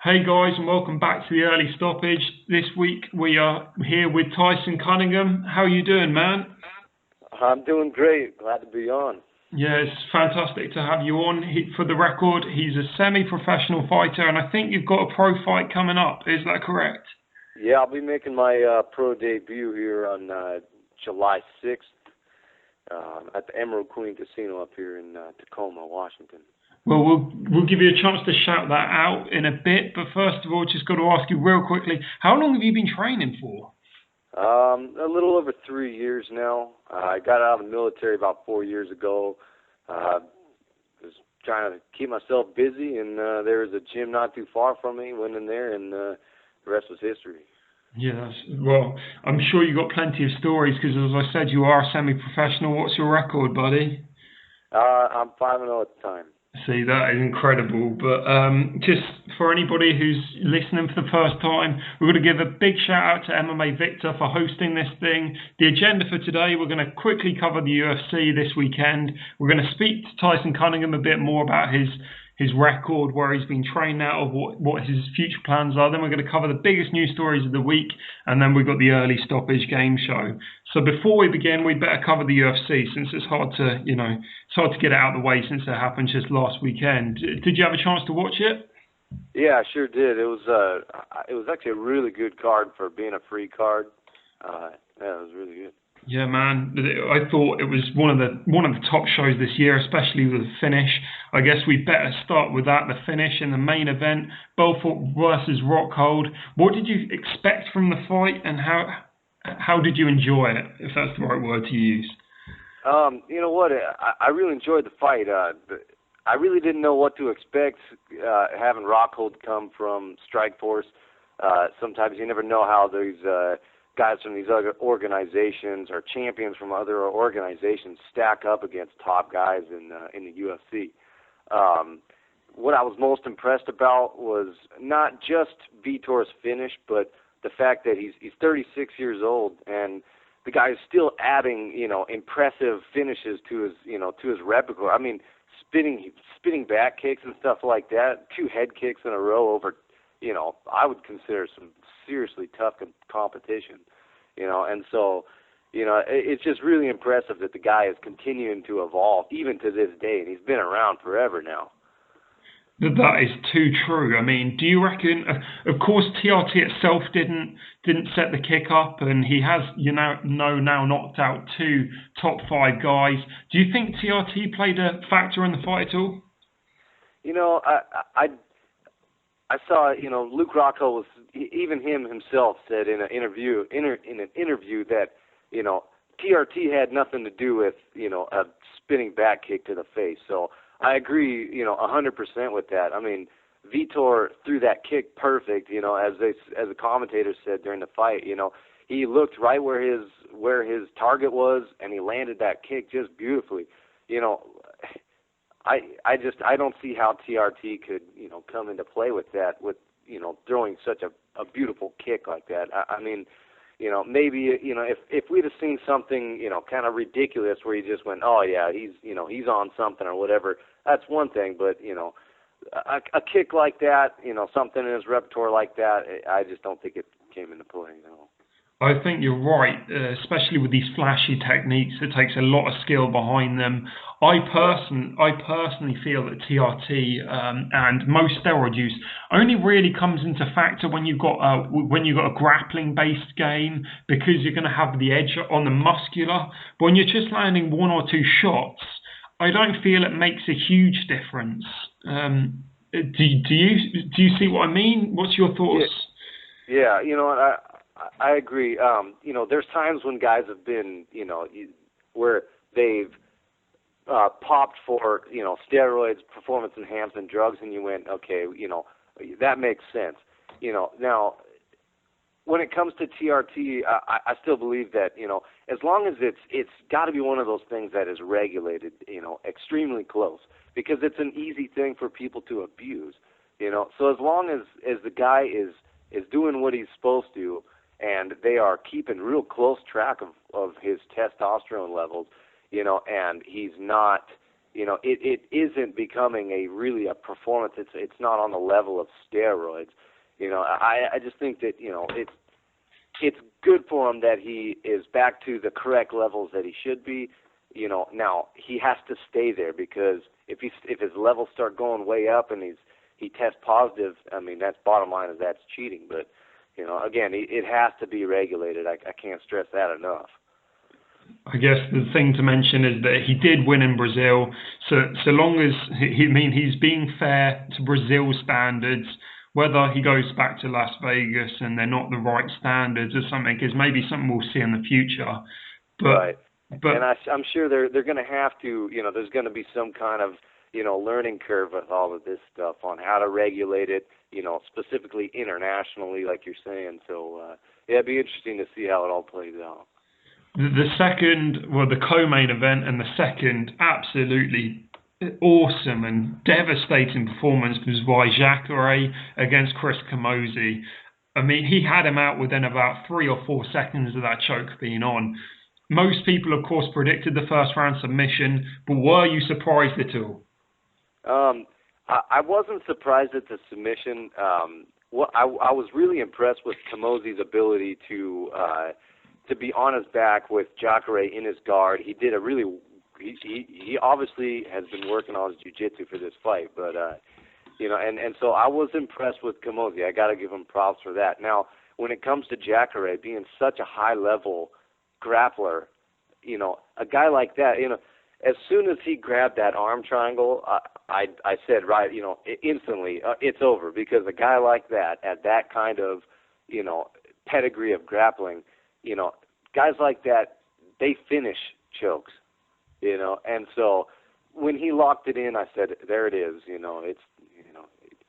Hey guys, and welcome back to the Early Stoppage. This week we are here with Tyson Cunningham. How are you doing, man? I'm doing great. Glad to be on. Yeah, it's fantastic to have you on. For the record, he's a semi-professional fighter, and I think you've got a pro fight coming up. Is that correct? Yeah, I'll be making my pro debut here on July 6th at the Emerald Queen Casino up here in Tacoma, Washington. Well, we'll give you a chance to shout that out in a bit, but first of all, just got to ask you real quickly, how long have you been training for? A little over 3 years now. I got out of the military about 4 years ago. Was trying to keep myself busy, and there was a gym not too far from me. Went in there, and the rest was history. Yes, well, I'm sure you got plenty of stories because, as I said, you are a semi-professional. What's your record, buddy? I'm 5-0 at the time. See, that is incredible. But just for anybody who's listening for the first time, we're going to give a big shout out to MMA Victor for hosting this thing. The agenda for today, we're going to quickly cover the UFC this weekend. We're going to speak to Tyson Cunningham a bit more about his record, where he's been trained out of, what his future plans are. Then we're going to cover the biggest news stories of the week, and then we've got the Early Stoppage game show. So before we begin, we'd better cover the UFC, since it's hard to get it out of the way since it happened just last weekend. Did you have a chance to watch it? Yeah, I sure did. It was actually a really good card for being a free card. Yeah, it was really good. Yeah, man. I thought it was one of the top shows this year, especially with the finish. I guess we better start with that, the finish in the main event, Bigfoot versus Rockhold. What did you expect from the fight, and how did you enjoy it, if that's the right word to use? You know what? I really enjoyed the fight. I really didn't know what to expect having Rockhold come from Strikeforce. Sometimes you never know how these guys from these other organizations or champions from other organizations stack up against top guys in the UFC. What I was most impressed about was not just Vitor's finish, but the fact that he's 36 years old, and the guy is still adding, impressive finishes to his repertoire. I mean, spinning back kicks and stuff like that, 2 head kicks in a row over, I would consider some seriously tough competition, and so, it's just really impressive that the guy is continuing to evolve even to this day, and he's been around forever now. That is too true. I mean, do you reckon? Of course, TRT itself didn't set the kick up, and he has now knocked out 2 top 5 guys. Do you think TRT played a factor in the fight at all? I saw, Luke Rockhold was, even him himself said in an interview that, TRT had nothing to do with, a spinning back kick to the face. So I agree, 100% with that. I mean, Vitor threw that kick perfect, as the commentator said during the fight. He looked right where his target was, and he landed that kick just beautifully. I don't see how TRT could, come into play with that, with, throwing such a beautiful kick like that. I mean, maybe, if we'd have seen something, kind of ridiculous where he just went, oh yeah, he's on something or whatever, that's one thing. But, a kick like that, something in his repertoire like that, I just don't think it came into play, I think you're right, especially with these flashy techniques. It takes a lot of skill behind them. I personally feel that TRT and most steroid use only really comes into factor when you've got a grappling-based game, because you're going to have the edge on the muscular. But when you're just landing 1 or 2 shots, I don't feel it makes a huge difference. Do you see what I mean? What's your thoughts? Yeah, I agree. There's times when guys have been, where they've popped for, steroids, performance enhancement drugs, and you went, okay, that makes sense. Now, when it comes to TRT, I still believe that, as long as it's got to be one of those things that is regulated, extremely close, because it's an easy thing for people to abuse, So as long as the guy is doing what he's supposed to, and they are keeping real close track of his testosterone levels, and he's not, it isn't becoming a performance. It's not on the level of steroids. I just think that, it's good for him that he is back to the correct levels that he should be. Now he has to stay there, because if his levels start going way up and he tests positive, I mean, that's bottom line, is that's cheating. But, again, it has to be regulated. I can't stress that enough. I guess the thing to mention is that he did win in Brazil. So long as he's being fair to Brazil standards, whether he goes back to Las Vegas and they're not the right standards or something, is maybe something we'll see in the future. But, right. But, and I'm sure they're going to have to, there's going to be some kind of, learning curve with all of this stuff on how to regulate it, specifically internationally, like you're saying. So, it'd be interesting to see how it all plays out. The co-main event and the second absolutely awesome and devastating performance was by Jacare against Chris Camozzi. I mean, he had him out within about 3 or 4 seconds of that choke being on. Most people, of course, predicted the first round submission, but were you surprised at all? I wasn't surprised at the submission. I was really impressed with Camozzi's ability to be on his back with Jacare in his guard. He did he obviously has been working on his jiu-jitsu for this fight, but and so I was impressed with Camozzi. I got to give him props for that. Now, when it comes to Jacare being such a high-level grappler, a guy like that, as soon as he grabbed that arm triangle, I said, right, instantly, it's over, because a guy like that, at that kind of, pedigree of grappling, guys like that, they finish chokes, and so when he locked it in, I said, there it is,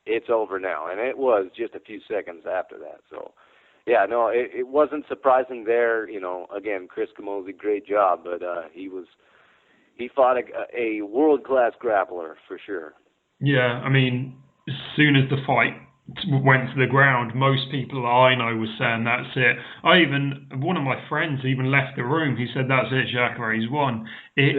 it's over now, and it was just a few seconds after that. So, yeah, no, it wasn't surprising there. Again, Chris Camozzi, great job, but he fought a world-class grappler for sure. Yeah, I mean, as soon as the fight went to the ground, most people I know were saying that's it. One of my friends even left the room. He said, that's it, Jacare's won. It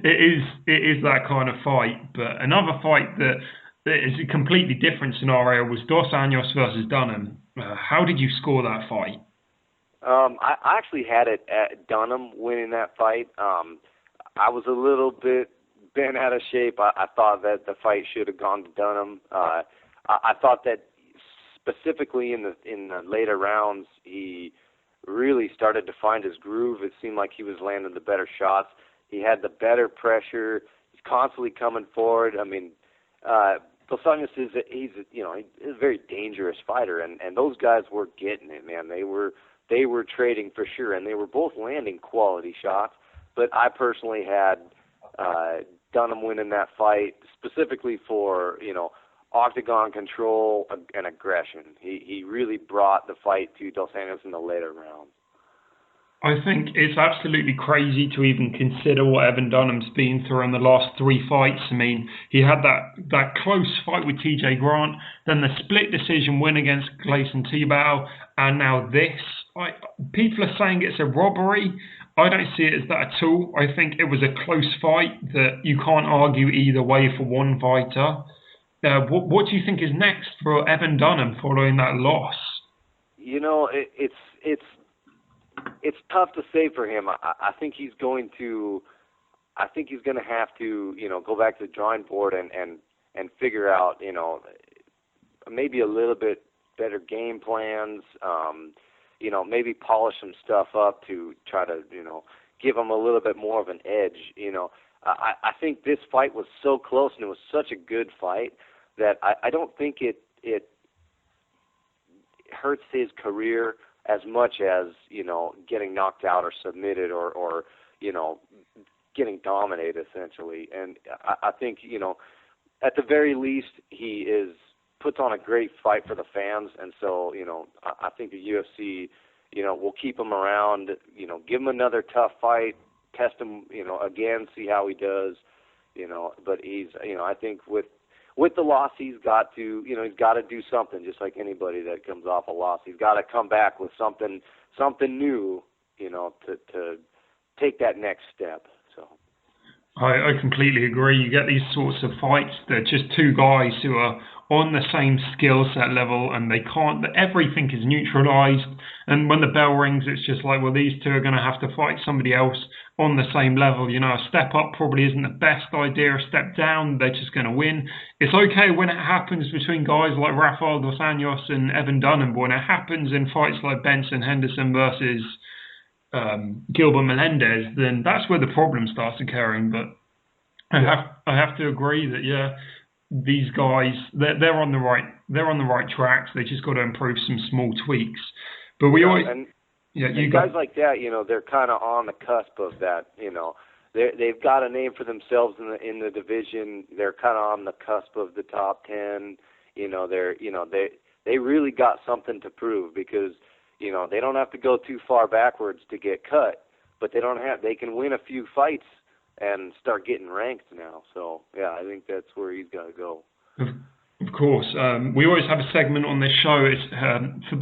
is that kind of fight. But another fight that is a completely different scenario was Dos Anjos versus Dunham. How did you score that fight? I actually had it at Dunham winning that fight. I was a little bit bent out of shape. I thought that the fight should have gone to Dunham. I thought that specifically in the later rounds, he really started to find his groove. It seemed like he was landing the better shots. He had the better pressure. He's constantly coming forward. I mean, Dos Anjos he's a very dangerous fighter, and those guys were getting it, man. They were trading for sure, and they were both landing quality shots. But I personally had Dunham winning that fight specifically for octagon control and aggression. He really brought the fight to Dos Anjos in the later rounds. I think it's absolutely crazy to even consider what Evan Dunham's been through in the last 3 fights. I mean, he had that close fight with TJ Grant, then the split decision win against Gleison Tibau, and now this. People are saying it's a robbery. I don't see it as that at all. I think it was a close fight that you can't argue either way for one fighter. What do you think is next for Evan Dunham following that loss? It's tough to say for him. I think he's going to have to go back to the drawing board and figure out maybe a little bit better game plans. Maybe polish some stuff up to try to give him a little bit more of an edge. I think this fight was so close and it was such a good fight that I don't think it hurts his career as much as, getting knocked out or submitted or getting dominated essentially. And I think, at the very least he puts on a great fight for the fans. And so, I think the UFC, will keep him around, give him another tough fight, test him, again, see how he does, but he's, I think with the loss, he's got to do something, just like anybody that comes off a loss. He's got to come back with something new, to take that next step. So I completely agree. You get these sorts of fights that are just two guys who are on the same skill set level and they can't, everything is neutralized. And when the bell rings, it's just like, well, these two are going to have to fight somebody else on the same level. You know, a step up probably isn't the best idea. A step down, they're just going to win. It's okay when it happens between guys like Rafael dos Anjos and Evan Dunham, but when it happens in fights like Benson Henderson versus Gilbert Melendez, then that's where the problem starts occurring. But I have to agree that these guys they're on the right tracks. They just got to improve some small tweaks. But we always guys like that, they're kind of on the cusp of that. They've got a name for themselves in the division. They're kind of on the cusp of the top 10. They really got something to prove because they don't have to go too far backwards to get cut, but they can win a few fights and start getting ranked now. So, yeah, I think that's where he's got to go. Of course. We always have a segment on this show. It's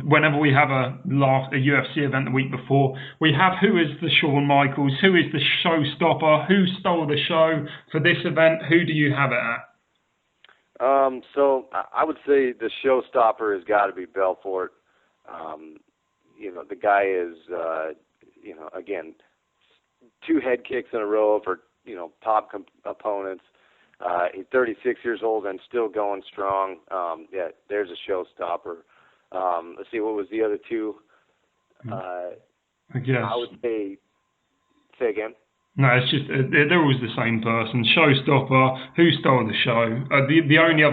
whenever we have a UFC event the week before, we have who is the Shawn Michaels, who is the showstopper, who stole the show for this event, who do you have it at? So I would say the showstopper has got to be Belfort. The guy is, again, 2 head kicks in a row for, top opponents. He's 36 years old and still going strong. There's a showstopper. Let's see, what was the other two? I would say again. No, it's just they're always the same person. Showstopper, who stole the show. The only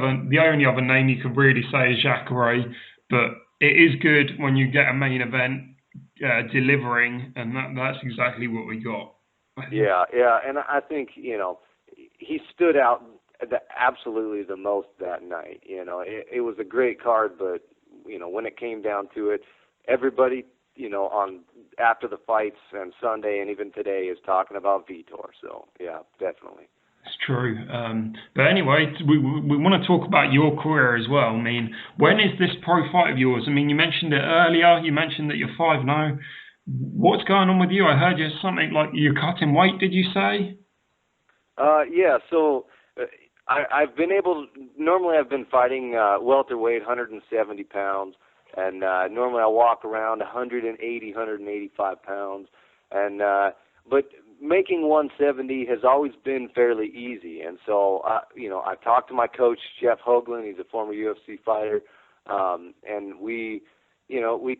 other name you could really say is Jacare, but it is good when you get a main event delivering, and that's exactly what we got. Yeah, and I think he stood out absolutely the most that night. It was a great card, but when it came down to it, everybody on after the fights and Sunday and even today is talking about Vitor. So yeah, definitely. It's true. But anyway, we want to talk about your career as well. I mean, when is this pro fight of yours? I mean, you mentioned it earlier. You mentioned that you're 5-0. What's going on with you? I heard you something like you're cutting weight, did you say? So I've been normally I've been fighting welterweight, 170 pounds, and normally I walk around 180, 185 pounds, and but making 170 has always been fairly easy, and so I talked to my coach, Jeff Hoagland. He's a former UFC fighter, and we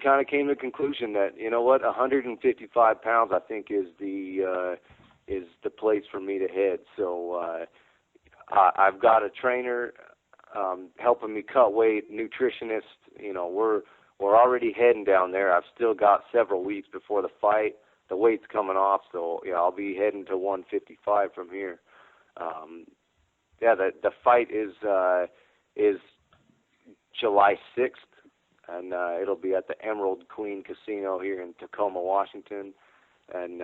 kind of came to the conclusion that 155 pounds I think is the place for me to head. So I've got a trainer helping me cut weight, nutritionist. We're already heading down there. I've still got several weeks before the fight. The weight's coming off, so I'll be heading to 155 from here. The fight is July 6th, and it'll be at the Emerald Queen Casino here in Tacoma, Washington. And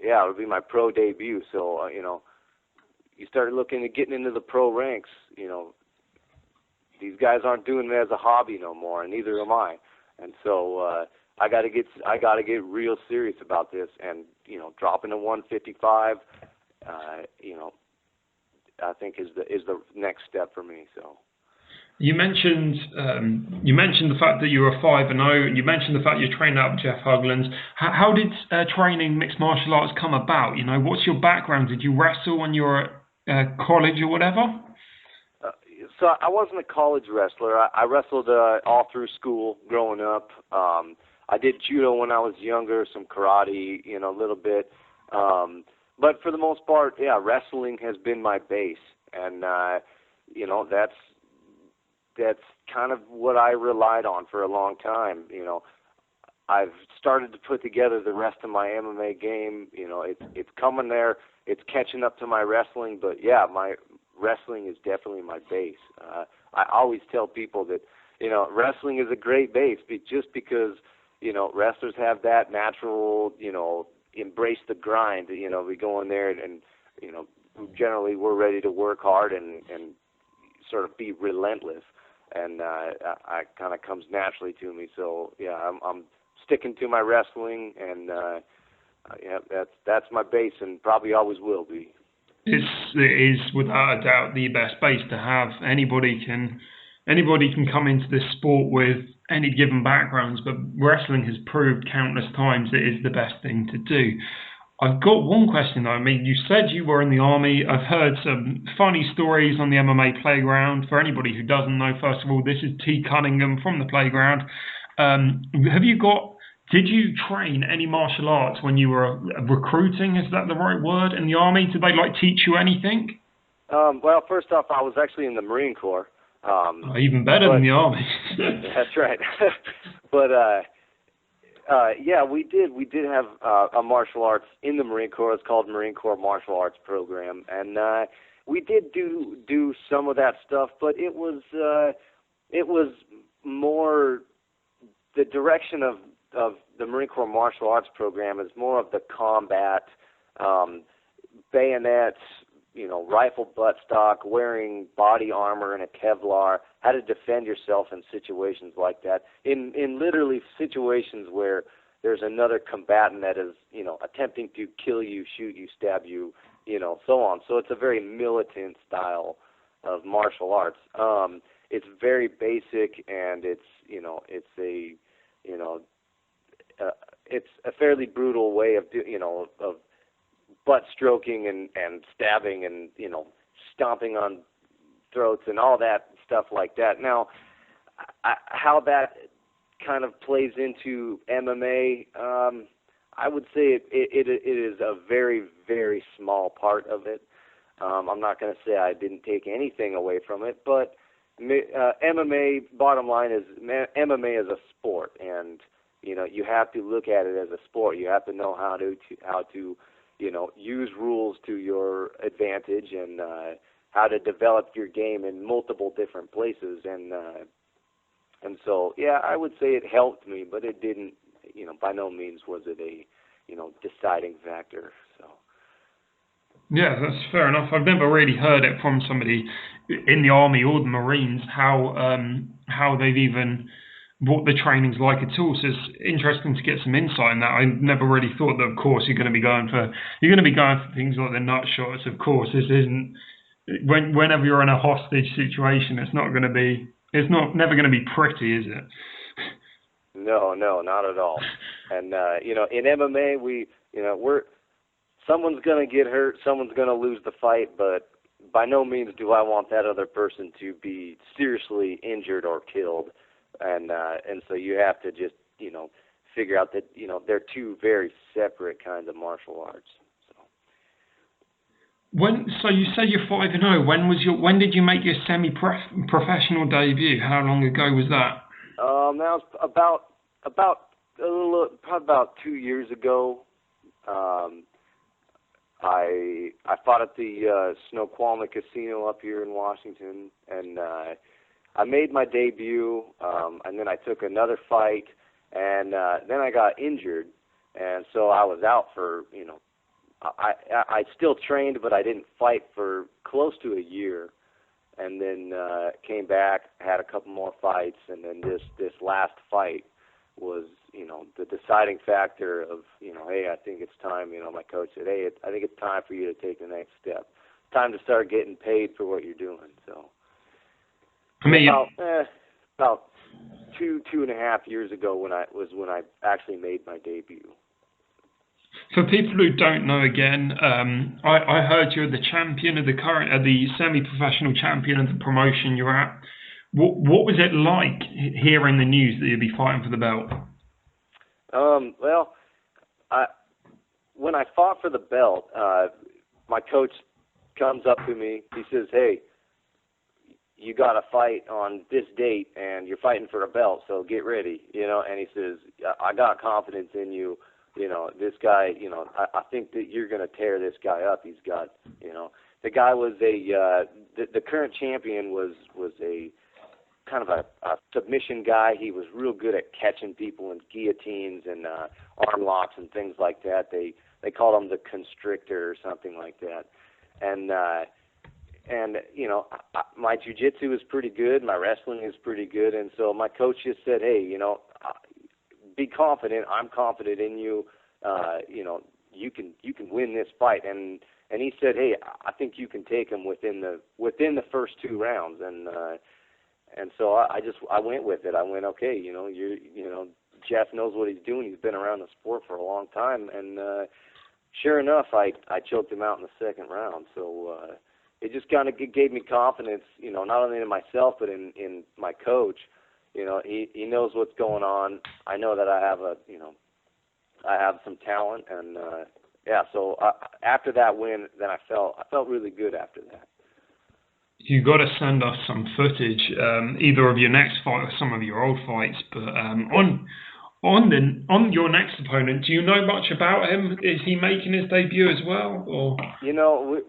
it'll be my pro debut. So you start looking at getting into the pro ranks. These guys aren't doing it as a hobby no more, and neither am I. And so I got to get real serious about this, and dropping to 155, I think is the next step for me. So. You mentioned the fact that you were 5-0, and you mentioned the fact you trained out with Jeff Hoagland. How did training mixed martial arts come about? What's your background? Did you wrestle when you were at college or whatever? So I wasn't a college wrestler. I wrestled all through school growing up. I did judo when I was younger, some karate, a little bit. But for the most part, wrestling has been my base, and that's kind of what I relied on for a long time. I've started to put together the rest of my MMA game. It's coming there. It's catching up to my wrestling, but my wrestling is definitely my base. I always tell people that, wrestling is a great base, just because, wrestlers have that natural, embrace the grind. We go in there and generally we're ready to work hard and sort of be relentless. And I kind of comes naturally to me. So I'm sticking to my wrestling, and that's my base, and probably always will be. It is without a doubt the best base to have. Anybody can come into this sport with any given backgrounds, but wrestling has proved countless times it is the best thing to do. I've got one question though. I mean, you said you were in the army. I've heard some funny stories on the MMA Playground. For anybody who doesn't know, first of all, this is T. Cunningham from the Playground. Did you train any martial arts when you were recruiting? Is that the right word? In the army, did they teach you anything? Well, first off, I was actually in the Marine Corps. Even better than the army. That's right. But yeah, we did have a martial arts in the Marine Corps. It's called Marine Corps Martial Arts Program, and we did do some of that stuff, but it was more the direction of the Marine Corps Martial Arts Program is more of the combat, bayonets, rifle buttstock, wearing body armor and a Kevlar, how to defend yourself in situations like that, in literally situations where there's another combatant that is, attempting to kill you, shoot you, stab you, so on. So it's a very militant style of martial arts. It's very basic, and it's a fairly brutal way of of butt stroking and stabbing and stomping on throats and all that stuff like that. Now, how that kind of plays into MMA, I would say it is a very, very small part of it. I'm not going to say I didn't take anything away from it, but MMA, bottom line is MMA is a sport, and you have to look at it as a sport. You have to know how to use rules to your advantage, and how to develop your game in multiple different places. And so, yeah, I would say it helped me, but it didn't, by no means was it a, deciding factor. So. Yeah, that's fair enough. I've never really heard it from somebody in the Army or the Marines how they've even what the training's like at all. So it's interesting to get some insight in that. I never really thought that, of course, you're going to be going for things like the nut shots. Of course, this isn't whenever you're in a hostage situation, it's never going to be pretty, is it? No, not at all. And in MMA, someone's going to get hurt, someone's going to lose the fight, but by no means do I want that other person to be seriously injured or killed. And so you have to just, figure out that, they're two very separate kinds of martial arts. So you say you're 5-0. When did you make your semi-professional debut? How long ago was that? That was probably about 2 years ago. I fought at the Snoqualmie Casino up here in Washington, and I made my debut, and then I took another fight, and then I got injured, and so I was out for, I still trained, but I didn't fight for close to a year, and then came back, had a couple more fights, and then this last fight was, the deciding factor of, hey, I think it's time. My coach said, hey, I think it's time for you to take the next step. It's time to start getting paid for what you're doing. So, about 2.5 years ago when I actually made my debut. For people who don't know, again, I heard you're the champion of the semi-professional champion of the promotion you're at. What was it like hearing the news that you'd be fighting for the belt? Well, when I fought for the belt, my coach comes up to me. He says, "Hey, you got to fight on this date, and you're fighting for a belt, so get ready." And he says, "I got confidence in you. This guy, I think that you're going to tear this guy up. He's got, the guy was the current champion was a kind of a submission guy. He was real good at catching people in guillotines and arm locks and things like that. They called him the constrictor or something like that. And my jiu-jitsu is pretty good. My wrestling is pretty good. And so my coach just said, hey, be confident. I'm confident in you. You can win this fight. And and he said, "Hey, I think you can take him within the first 2 rounds." And so I went with it. I went, okay, Jeff knows what he's doing. He's been around the sport for a long time, and sure enough, I choked him out in the 2nd round. So it just kind of gave me confidence, not only in myself but in my coach. He knows what's going on. I know that I have some talent, and So after that win, then I felt really good after that. You got to send us some footage, either of your next fight or some of your old fights. But on your next opponent, do you know much about him? Is he making his debut as well? Or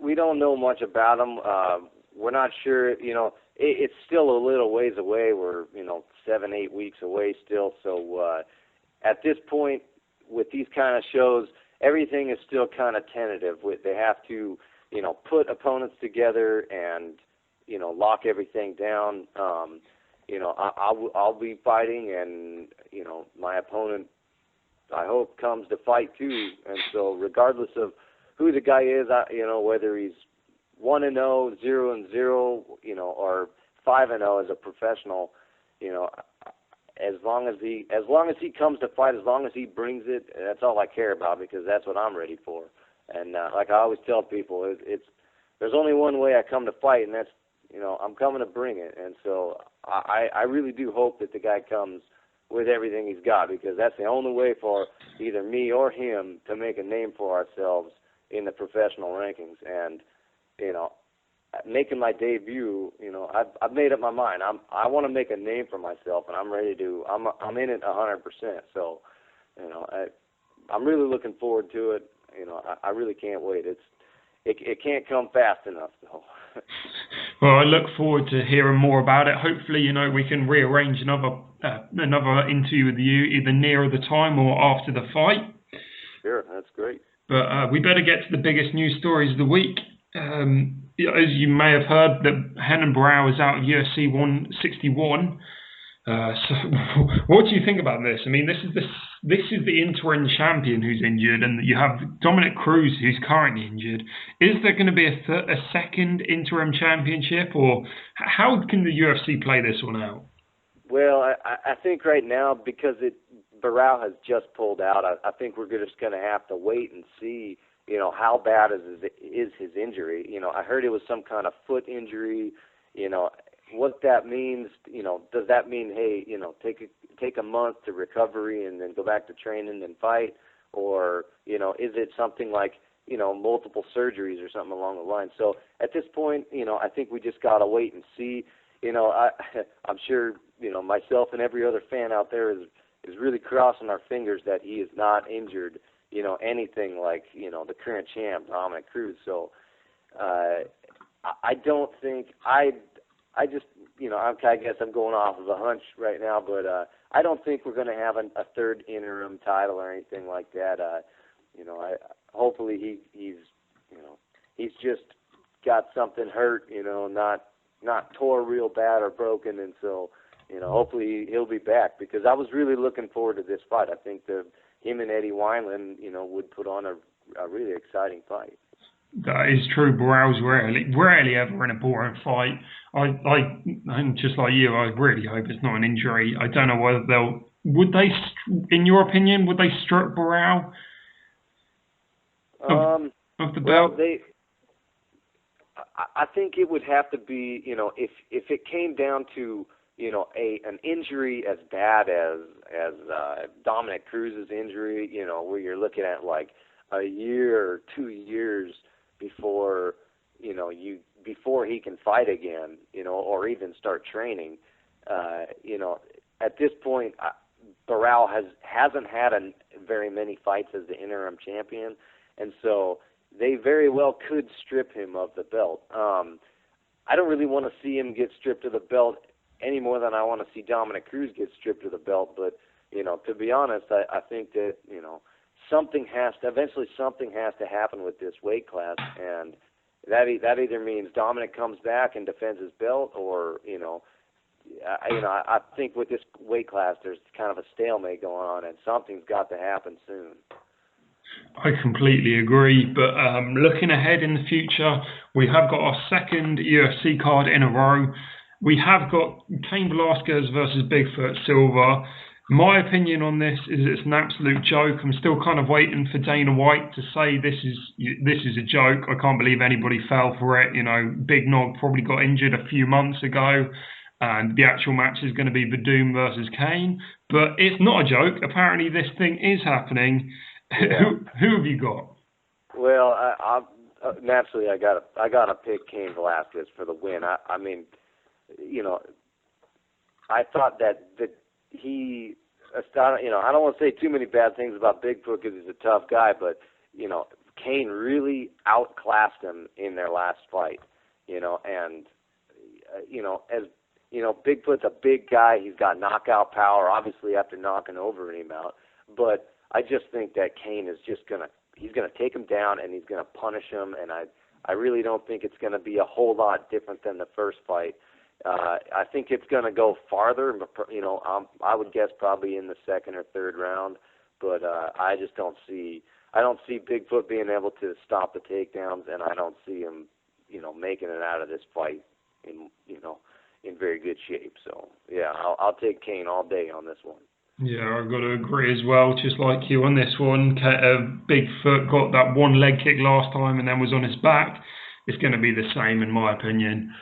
we don't know much about him. We're not sure. It's still a little ways away. We're 7-8 weeks away still. So at this point, with these kind of shows, everything is still kind of tentative. They have to put opponents together and lock everything down. I'll be fighting, and my opponent, I hope, comes to fight too. And so, regardless of who the guy is, whether he's 1-0, 0-0, or 5-0 as a professional, as long as he comes to fight, as long as he brings it, that's all I care about, because that's what I'm ready for. And like I always tell people, there's only one way I come to fight, and that's I'm coming to bring it. And so I really do hope that the guy comes with everything he's got, because that's the only way for either me or him to make a name for ourselves in the professional rankings. And making my debut, I've made up my mind. I want to make a name for myself, and I'm ready to. I'm in it 100%. So, I'm really looking forward to it. I really can't wait. It can't come fast enough, though. Well, I look forward to hearing more about it. Hopefully, we can rearrange another interview with you, either nearer the time or after the fight. Sure, that's great. But we better get to the biggest news stories of the week. As you may have heard, that Renan Barão is out of UFC 161. So, what do you think about this? I mean, this is the interim champion who's injured, and you have Dominick Cruz who's currently injured. Is there going to be a second interim championship, or how can the UFC play this one out? Well, I think right now, because Barão has just pulled out, I think we're just going to have to wait and see, how bad is his injury. I heard it was some kind of foot injury. What that means, does that mean, hey, take a month to recovery and then go back to training and fight? Or, is it something like, multiple surgeries or something along the line? So at this point, I think we just got to wait and see. I'm sure, myself and every other fan out there is really crossing our fingers that he is not injured, anything like, the current champ, Dominick Cruz. So I don't think I just, I guess I'm going off of a hunch right now, but I don't think we're going to have a third interim title or anything like that. Hopefully he's just got something hurt, not tore real bad or broken, and so, hopefully he'll be back, because I was really looking forward to this fight. I think him and Eddie Wineland, would put on a really exciting fight. That is true. Barão's rarely ever in a boring fight. I'm just like you. I really hope it's not an injury. I don't know whether in your opinion, would they strip Barão of the belt? Well, I think it would have to be, if it came down to, an injury as bad as Dominick Cruz's injury, where you're looking at like a year or 2 years before before he can fight again, or even start training. At this point, Barão hasn't had very many fights as the interim champion, and so they very well could strip him of the belt. I don't really want to see him get stripped of the belt any more than I want to see Dominick Cruz get stripped of the belt. But to be honest, I think that something has to happen with this weight class, and that either means Dominick comes back and defends his belt, or I think with this weight class there's kind of a stalemate going on, and something's got to happen soon. I completely agree, but looking ahead in the future, we have got our second UFC card in a row. We have got Cain Velasquez versus Bigfoot Silva. My opinion on this is it's an absolute joke. I'm still kind of waiting for Dana White to say this is a joke. I can't believe anybody fell for it. You know, Big Nog probably got injured a few months ago, and the actual match is going to be Verdum versus Cain. But it's not a joke. Apparently, this thing is happening. Yeah. Who have you got? Well, naturally, I gotta pick Cain Velasquez for the win. I mean, you know, I thought that he, you know, I don't want to say too many bad things about Bigfoot because he's a tough guy, but you know, Cain really outclassed him in their last fight. You know, and you know, as you know, Bigfoot's a big guy. He's got knockout power, obviously after knocking him out, but I just think that Cain is just he's gonna take him down and he's gonna punish him, and I really don't think it's gonna be a whole lot different than the first fight. I think it's gonna go farther, you know. I would guess probably in the second or third round, but I just don't see Bigfoot being able to stop the takedowns, and I don't see him, you know, making it out of this fight in very good shape. So yeah, I'll take Cain all day on this one. Yeah, I've got to agree as well, just like you on this one. Bigfoot got that one leg kick last time and then was on his back. It's going to be the same in my opinion.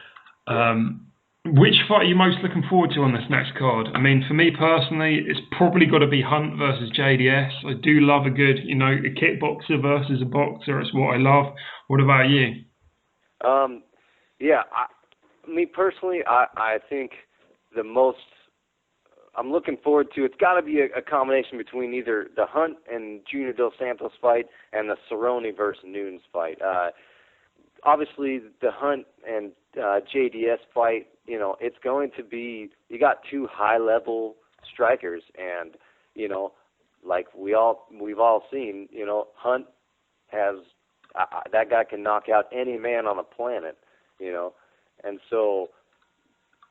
Which fight are you most looking forward to on this next card? I mean, for me personally, it's probably got to be Hunt versus JDS. I do love a good, you know, a kickboxer versus a boxer. It's what I love. What about you? Yeah, me personally, I think the most I'm looking forward to, it's got to be a combination between either the Hunt and Junior Dos Santos fight and the Cerrone versus Nunes fight. Obviously, the Hunt and JDS fight, you know, it's going to be, you got two high-level strikers, and, you know, like we've all seen, you know, Hunt has, that guy can knock out any man on the planet, you know, and so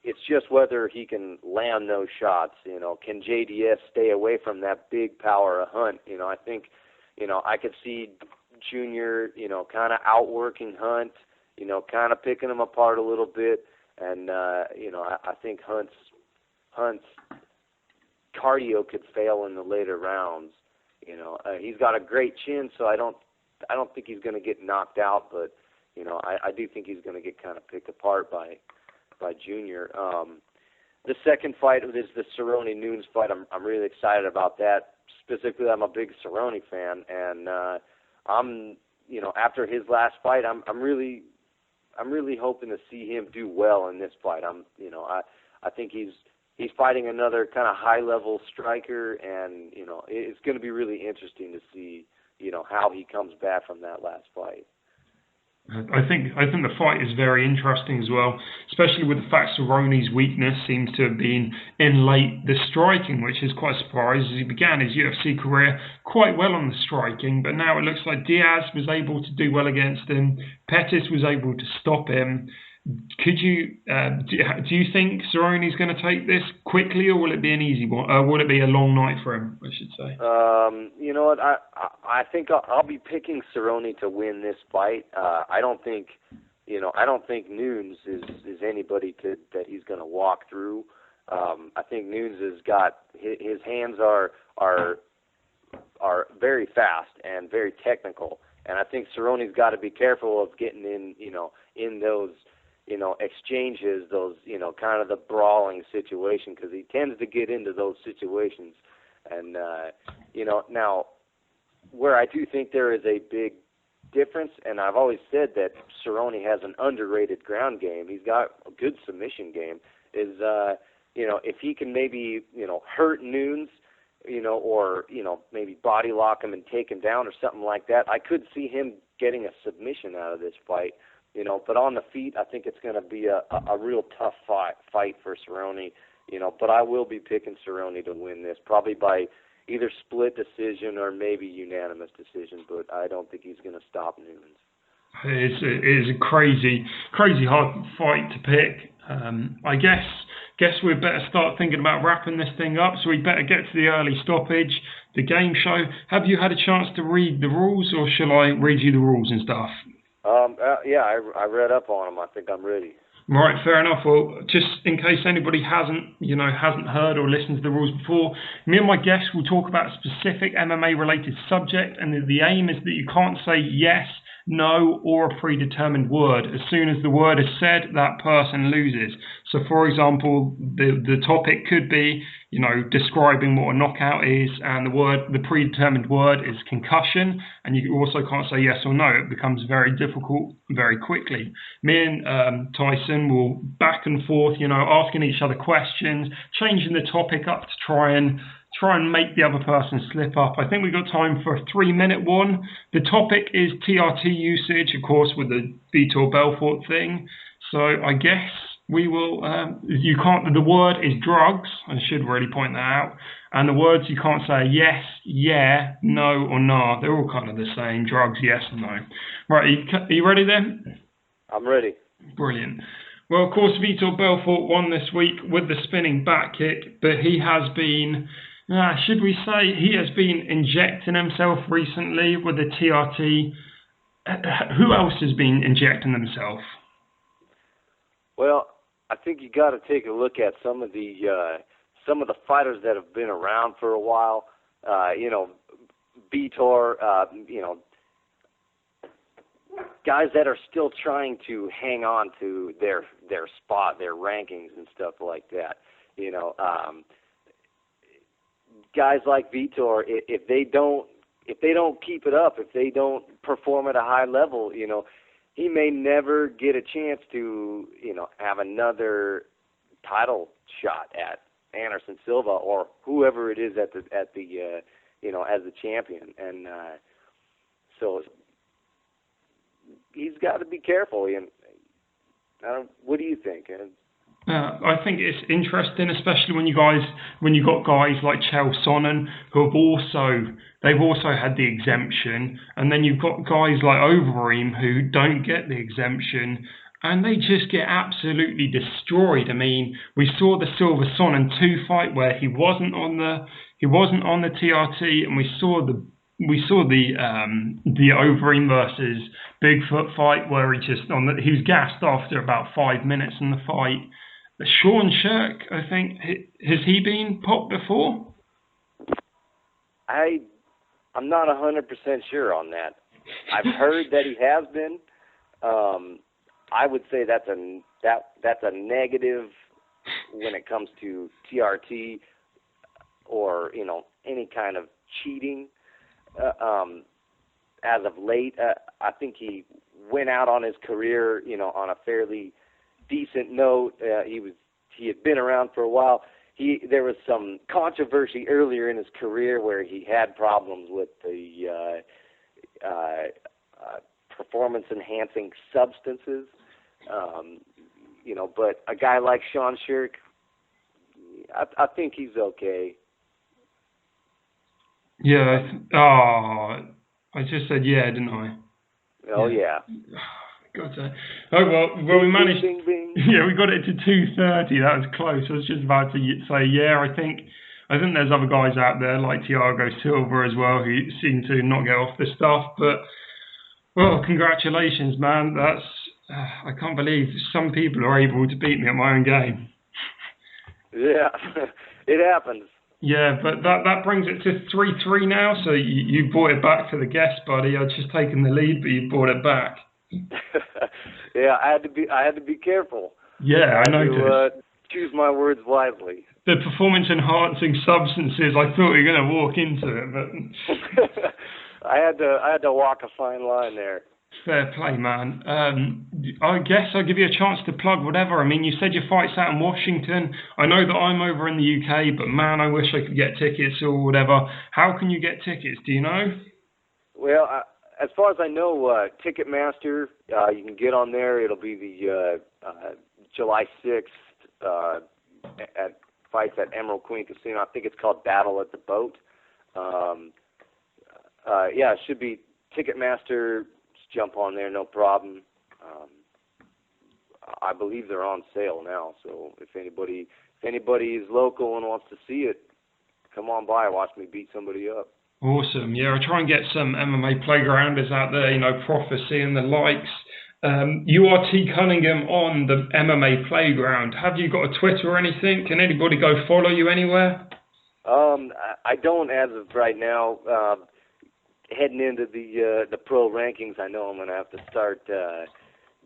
it's just whether he can land those shots, you know. Can JDS stay away from that big power of Hunt? You know, I think, you know, I could see Junior, you know, kind of outworking Hunt, you know, kind of picking him apart a little bit. And, you know, I think Hunt's cardio could fail in the later rounds. You know, he's got a great chin, so I don't think he's going to get knocked out, but, you know, I do think he's going to get kind of picked apart by Junior. The second fight is the Cerrone Nunes fight. I'm really excited about that. Specifically, I'm a big Cerrone fan, and I'm, you know, after his last fight, I'm really hoping to see him do well in this fight. I think he's fighting another kind of high level striker, and you know, it's going to be really interesting to see, you know, how he comes back from that last fight. I think the fight is very interesting as well, especially with the fact Cerrone's weakness seems to have been in late the striking, which is quite surprising. He began his UFC career quite well on the striking, but now it looks like Diaz was able to do well against him. Pettis was able to stop him. Could you do you think Cerrone's going to take this quickly, or will it be an easy one? Will it be a long night for him, I should say? You know what? I think I'll be picking Cerrone to win this fight. I don't think Nunes is anybody that he's going to walk through. I think Nunes has got his hands are very fast and very technical, and I think Cerrone's got to be careful of getting in those, you know, exchanges, those, you know, kind of the brawling situation, because he tends to get into those situations. And, you know, now, where I do think there is a big difference, and I've always said that Cerrone has an underrated ground game, he's got a good submission game, is, you know, if he can maybe, you know, hurt Nunes, you know, or, you know, maybe body lock him and take him down or something like that, I could see him getting a submission out of this fight. You know, but on the feet, I think it's going to be a real tough fight for Cerrone. You know, but I will be picking Cerrone to win this, probably by either split decision or maybe unanimous decision. But I don't think he's going to stop Nunes. It is a crazy hard fight to pick. I guess we better start thinking about wrapping this thing up. So we better get to the early stoppage, the game show. Have you had a chance to read the rules, or shall I read you the rules and stuff? Yeah, I read up on them. I think I'm ready. Right, fair enough. Well, just in case anybody hasn't heard or listened to the rules before, me and my guests will talk about a specific MMA-related subject, and the aim is that you can't say yes, no, or a predetermined word. As soon as the word is said, that person loses. So, for example, the topic could be, describing what a knockout is, and the predetermined word is concussion, and you also can't say yes or no. It becomes very difficult very quickly. Me and Tyson will back and forth, asking each other questions, changing the topic up to try and make the other person slip up. I think we've got time for a 3-minute one. The topic is TRT usage, of course, with the Vitor Belfort thing. So I guess we will, the word is drugs. I should really point that out. And the words you can't say yes, yeah, no, or nah. They're all kind of the same. Drugs, yes and no. Right, are you ready then? I'm ready. Brilliant. Well, of course, Vitor Belfort won this week with the spinning back kick, but he has been... should we say he has been injecting himself recently with the TRT? Who else has been injecting themselves? Well, I think you got to take a look at some of the fighters that have been around for a while. Vitor, guys that are still trying to hang on to their spot, their rankings and stuff like that. Guys like Vitor, if they don't keep it up, if they don't perform at a high level, he may never get a chance to, have another title shot at Anderson Silva or whoever it is at the as the champion. And so he's got to be careful. And what do you think? I think it's interesting, especially when you got guys like Chael Sonnen who they've also had the exemption, and then you've got guys like Overeem who don't get the exemption, and they just get absolutely destroyed. I mean, we saw the Silva Sonnen 2 fight where he wasn't on the TRT, and we saw the Overeem versus Bigfoot fight where he was gassed after about 5 minutes in the fight. Sean Sherk, I think, has he been popped before? I'm not 100% sure on that. I've heard that he has been. I would say that's a negative when it comes to TRT or any kind of cheating. As of late, I think he went out on his career, on a fairly decent note. He had been around for a while. There was some controversy earlier in his career where he had problems with the performance-enhancing substances. But a guy like Sean Sherk, I think he's okay. Yeah. I just said yeah, didn't I? Oh yeah. Well, we managed. Bing, bing. Yeah, we got it to 2:30. That was close. I was just about to say yeah. I think there's other guys out there like Thiago Silva as well who seem to not get off the stuff. But well, congratulations, man. That's I can't believe some people are able to beat me at my own game. Yeah, it happens. Yeah, but that brings it to 3-3 now. So you brought it back for the guest, buddy. I'd just taken the lead, but you brought it back. Yeah, I had to be careful. Yeah, I noticed. To choose my words wisely. The performance-enhancing substances. I thought you were going to walk into it, but I had to walk a fine line there. Fair play, man. I guess I'll give you a chance to plug whatever. I mean, you said your fight's out in Washington. I know that I'm over in the UK, but man, I wish I could get tickets or whatever. How can you get tickets? Do you know? Well, as far as I know, Ticketmaster, you can get on there. It'll be the July 6th at fights at Emerald Queen Casino. I think it's called Battle at the Boat. Yeah, it should be Ticketmaster. Just jump on there, no problem. I believe they're on sale now. So if anybody is local and wants to see it, come on by, watch me beat somebody up. Awesome. Yeah, I try and get some MMA Playgrounders out there, you know, Prophecy and the likes. You are T. Cunningham on the MMA Playground. Have you got a Twitter or anything? Can anybody go follow you anywhere? I don't as of right now. Heading into the pro rankings, I know I'm going to have to start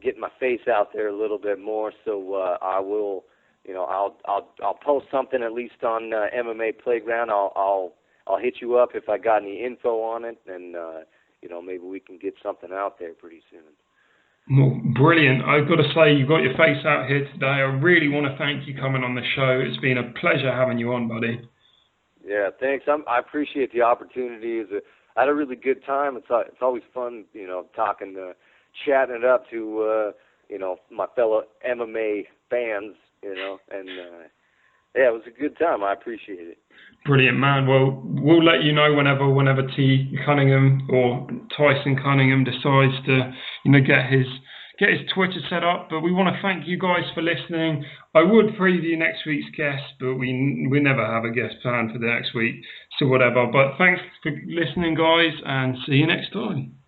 getting my face out there a little bit more. So I will, you know, I'll post something at least on MMA Playground. I'll hit you up if I got any info on it, and you know, maybe we can get something out there pretty soon. Well, brilliant. I've got to say, you've got your face out here today. I really want to thank you coming on the show. It's been a pleasure having you on, buddy. Yeah, thanks. I appreciate the opportunity. I had a really good time. It's always fun, you know, chatting it up to, you know, my fellow MMA fans, you know, and yeah, it was a good time. I appreciate it. Brilliant, man. Well, we'll let you know whenever T. Cunningham or Tyson Cunningham decides to, you know, get his Twitter set up. But we want to thank you guys for listening. I would preview next week's guest, but we never have a guest planned for the next week, so whatever. But thanks for listening, guys, and see you next time.